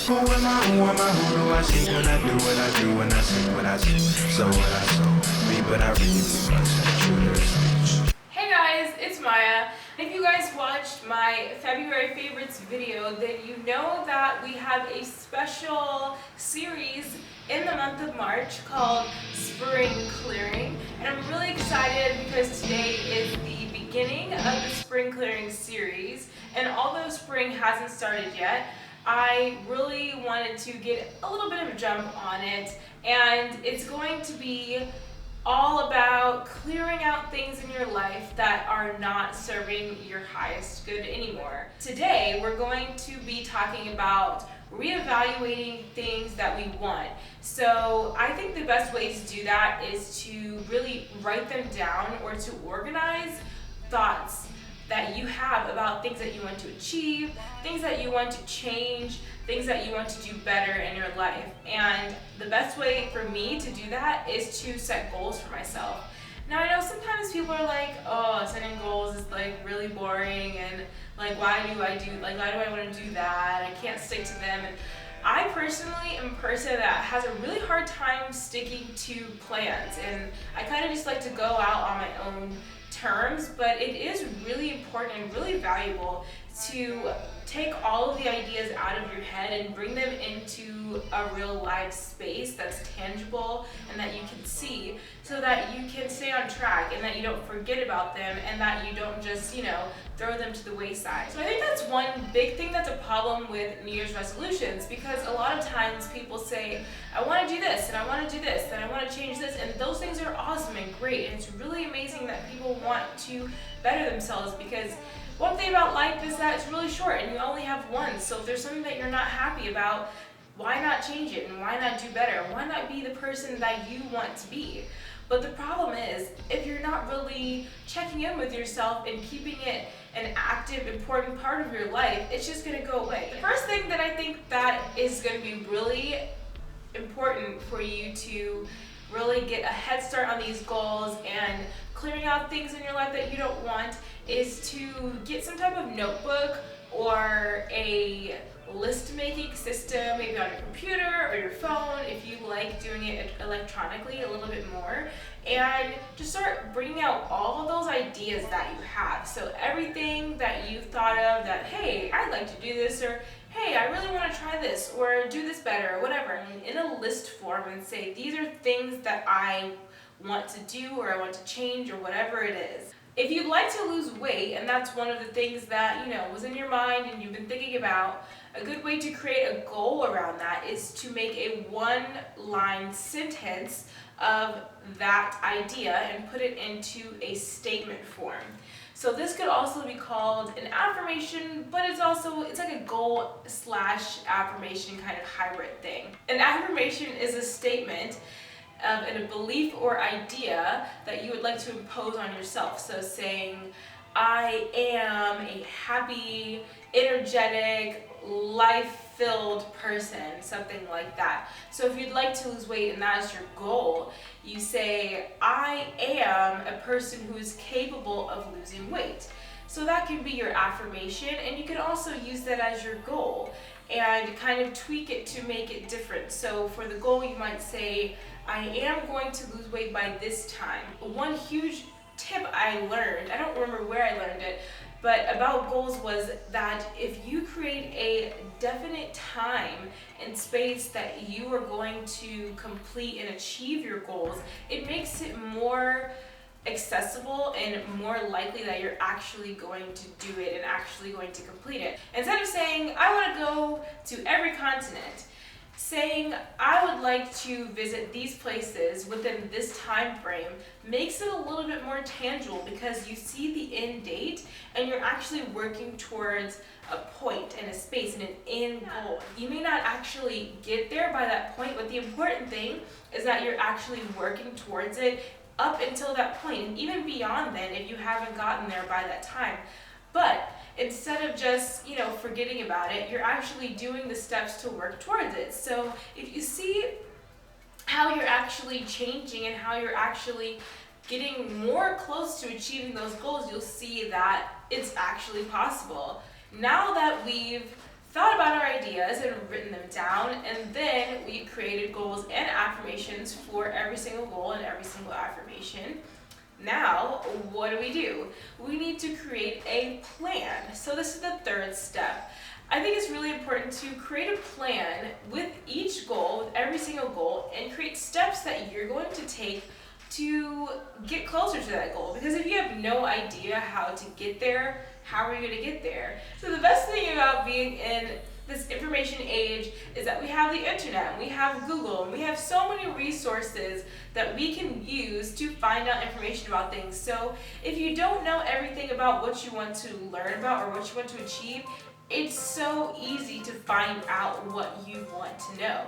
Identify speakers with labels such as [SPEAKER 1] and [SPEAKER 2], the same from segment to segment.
[SPEAKER 1] Who am I, who do I seek when I do what I do, when I seek what I seek, so what I sow, reap what I reap, must true to the speech.
[SPEAKER 2] Hey guys, it's Maya. If you guys watched my February favorites video, then you know that we have a special series in the month of March called Spring Clearing. And I'm really excited because today is the beginning of the Spring Clearing series. And although spring hasn't started yet, I really wanted to get a little bit of a jump on it. And it's going to be all about clearing out things in your life that are not serving your highest good anymore. Today, we're going to be talking about reevaluating things that we want. So I think the best way to do that is to really write them down or to organize thoughts that you have about things that you want to achieve, things that you want to change, things that you want to do better in your life. And the best way for me to do that is to set goals for myself. Now I know sometimes people are like, oh, setting goals is like really boring and like why do I want to do that? I can't stick to them. And I personally am a person that has a really hard time sticking to plans, and I kind of just like to go out on my own terms, but it is really important and really valuable to take all of the ideas out of your head and bring them into a real life space that's tangible and that you can see, so that you can stay on track and that you don't forget about them and that you don't just, throw them to the wayside. So I think that's one big thing that's a problem with New Year's resolutions, because a lot of times people say, I want to do this and I want to do this and I want to change this, and those things are awesome and great, and it's really amazing that people want to better themselves, because one thing about life is that it's really short and you only have one. So if there's something that you're not happy about, why not change it and why not do better? Why not be the person that you want to be? But the problem is, if you're not really checking in with yourself and keeping it an active, important part of your life, it's just going to go away. The first thing that I think that is going to be really important for you to really get a head start on these goals and clearing out things in your life that you don't want is to get some type of notebook or a list making system, maybe on your computer or your phone if you like doing it electronically a little bit more, and just start bringing out all of those ideas that you have. So everything that you've thought of that, hey, I'd like to do this, or hey, I really want to try this or do this better, or whatever, in a list form, and say these are things that I want to do or I want to change or whatever it is. If you'd like to lose weight, and that's one of the things that was in your mind and you've been thinking about, a good way to create a goal around that is to make a one-line sentence of that idea and put it into a statement form. So this could also be called an affirmation, but it's like a goal slash affirmation kind of hybrid thing. An affirmation is a statement and a belief or idea that you would like to impose on yourself. So saying, I am a happy, energetic, life-filled person, something like that. So if you'd like to lose weight and that is your goal, you say, I am a person who is capable of losing weight. So that can be your affirmation, and you can also use that as your goal and kind of tweak it to make it different. So for the goal, you might say, I am going to lose weight by this time. One huge tip I learned, I don't remember where I learned it, but about goals was that if you create a definite time and space that you are going to complete and achieve your goals, it makes it more accessible and more likely that you're actually going to do it and actually going to complete it. Instead of saying, I want to go to every continent, saying, I would like to visit these places within this time frame makes it a little bit more tangible, because you see the end date and you're actually working towards a point and a space and an end goal. You may not actually get there by that point, but the important thing is that you're actually working towards it up until that point, and even beyond then if you haven't gotten there by that time. But instead of just, forgetting about it, you're actually doing the steps to work towards it. So if you see how you're actually changing and how you're actually getting more close to achieving those goals, you'll see that it's actually possible. Now that we've thought about our ideas and written them down, and then we created goals and affirmations for every single goal and every single affirmation. Now, what do? We need to create a plan. So this is the third step. I think it's really important to create a plan with each goal, with every single goal, and create steps that you're going to take to get closer to that goal. Because if you have no idea how to get there, how are you going to get there? So the best thing about being in this information age is that we have the internet, and we have Google, and we have so many resources that we can use to find out information about things. So if you don't know everything about what you want to learn about or what you want to achieve, it's so easy to find out what you want to know.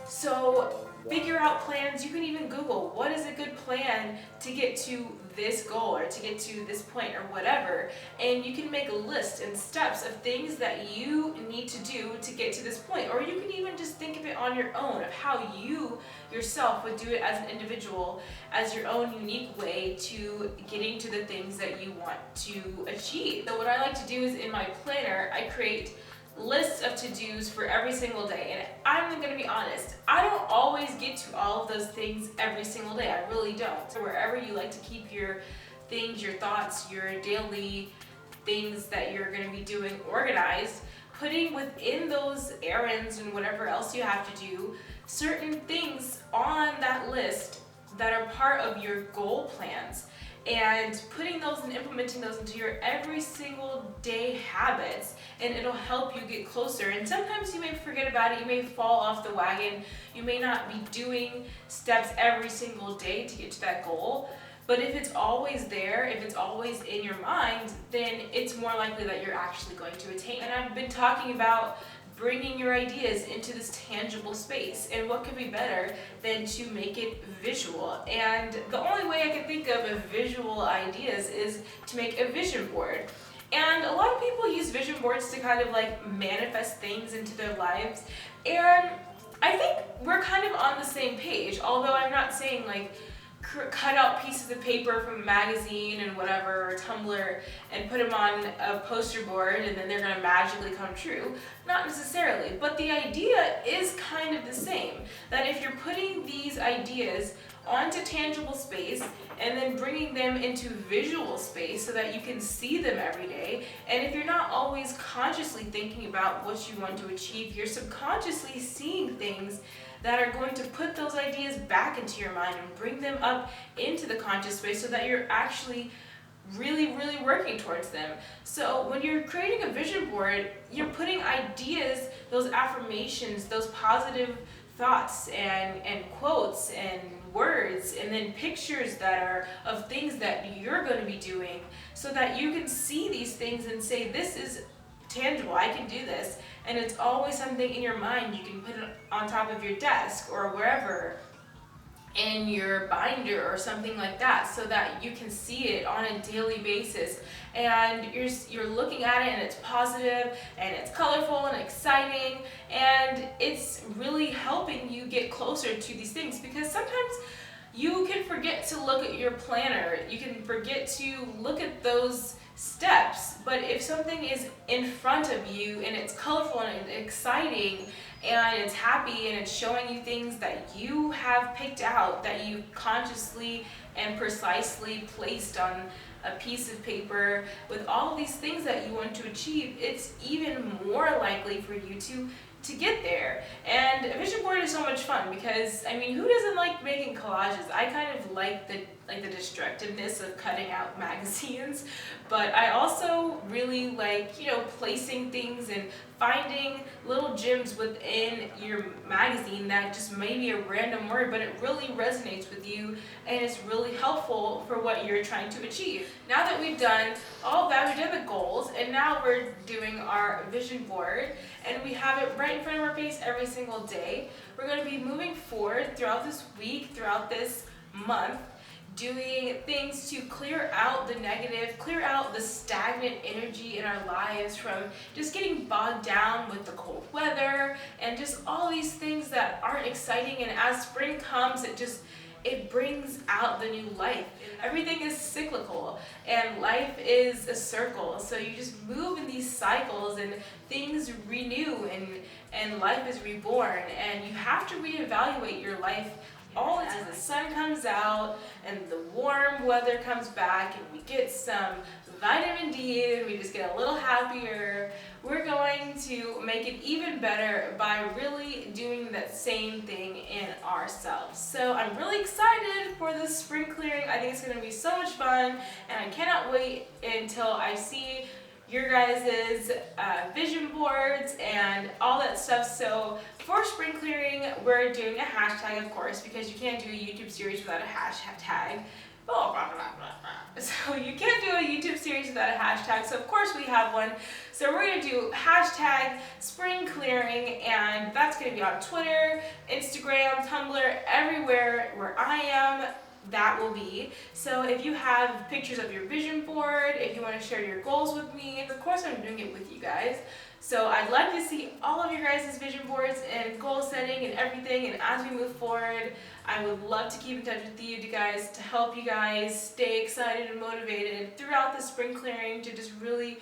[SPEAKER 2] So figure out plans. You can even Google what is a good plan to get to this goal or to get to this point or whatever, and you can make a list and steps of things that you need to do to get to this point. Or you can even just think of it on your own, of how you yourself would do it as an individual, as your own unique way to getting to the things that you want to achieve. So what I like to do is in my planner, I create lists of to-dos for every single day. And I'm gonna be honest, I don't always get to all of those things every single day. I really don't. So wherever you like to keep your things, your thoughts, your daily things that you're gonna be doing organized, putting within those errands and whatever else you have to do, certain things on that list that are part of your goal plans, and putting those and implementing those into your every single day habits, and it'll help you get closer. And sometimes you may forget about it, you may fall off the wagon, you may not be doing steps every single day to get to that goal, but if it's always there, if it's always in your mind, then it's more likely that you're actually going to attain. And I've been talking about bringing your ideas into this tangible space, and what could be better than to make it visual? And the only way I can think of visual ideas is to make a vision board. And a lot of people use vision boards to kind of like manifest things into their lives, and I think we're kind of on the same page, although I'm not saying like cut out pieces of paper from a magazine and whatever, or Tumblr, and put them on a poster board and then they're going to magically come true. Not necessarily, but the idea is kind of the same. That if you're putting these ideas onto tangible space and then bringing them into visual space so that you can see them every day, and if you're not always consciously thinking about what you want to achieve, you're subconsciously seeing things that are going to put those ideas back into your mind and bring them up into the conscious space so that you're actually really working towards them. So when you're creating a vision board, you're putting ideas, those affirmations, those positive thoughts and quotes and words, and then pictures that are of things that you're going to be doing, so that you can see these things and say, this is tangible, I can do this. And it's always something in your mind. You can put it on top of your desk or wherever, in your binder or something like that, so that you can see it on a daily basis, and you're looking at it and it's positive and it's colorful and exciting, and it's really helping you get closer to these things. Because sometimes you can forget to look at your planner, you can forget to look at those steps, but if something is in front of you and it's colorful and it's exciting and it's happy and it's showing you things that you have picked out, that you consciously and precisely placed on a piece of paper with all these things that you want to achieve, it's even more likely for you to get there. And a vision board is so much fun because, I mean, who doesn't like making collages? I kind of like the destructiveness of cutting out magazines, but I also really like, placing things and finding little gems within your magazine that just may be a random word, but it really resonates with you and it's really helpful for what you're trying to achieve. Now that we've done all of that, we've done the goals, and now we're doing our vision board, and we have it right in front of our face every single day. We're going to be moving forward throughout this week, throughout this month, doing things to clear out the negative, clear out the stagnant energy in our lives from just getting bogged down with the cold weather and just all these things that aren't exciting. And as spring comes, it brings out the new life. Everything is cyclical and life is a circle. So you just move in these cycles and things renew and life is reborn, and you have to reevaluate your life all as the sun comes out and the warm weather comes back and we get some vitamin D and we just get a little happier. We're going to make it even better by really doing that same thing in ourselves. So I'm really excited for this spring clearing. I think it's going to be so much fun, and I cannot wait until I see your guys' vision boards and all that stuff. So for spring clearing, we're doing a hashtag, of course, because you can't do a YouTube series without a hashtag. Blah, blah, blah, blah, blah. So you can't do a YouTube series without a hashtag, so of course we have one. So we're going to do hashtag spring clearing, and that's going to be on Twitter, Instagram, Tumblr, everywhere where I am. That will be. So if you have pictures of your vision board, if you want to share your goals with me, of course I'm doing it with you guys. So I'd like to see all of your guys' vision boards and goal setting and everything, and as we move forward, I would love to keep in touch with you guys to help you guys stay excited and motivated throughout the spring clearing to just really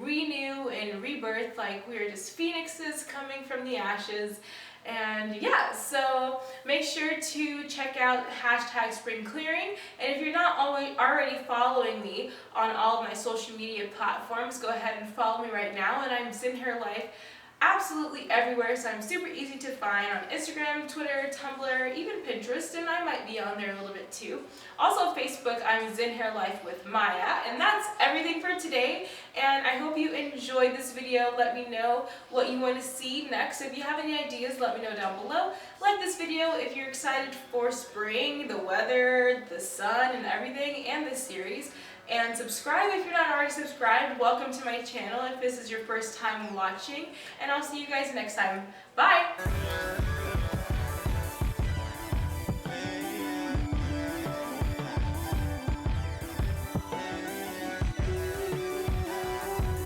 [SPEAKER 2] renew and rebirth like we are just phoenixes coming from the ashes. And yeah, so make sure to check out hashtag spring clearing, and if you're not already following me on all of my social media platforms, go ahead and follow me right now, and I'm Zin Her Life absolutely everywhere, so I'm super easy to find on Instagram, Twitter, Tumblr, even Pinterest, and I might be on there a little bit too. Also Facebook, I'm Zin Hair Life with Maya, and that's everything for today, and I hope you enjoyed this video. Let me know what you want to see next. If you have any ideas, let me know down below. Like this video if you're excited for spring, the weather, the sun, and everything, and this series. And subscribe if you're not already subscribed. Welcome to my channel if this is your first time watching. And I'll see you guys next time. Bye!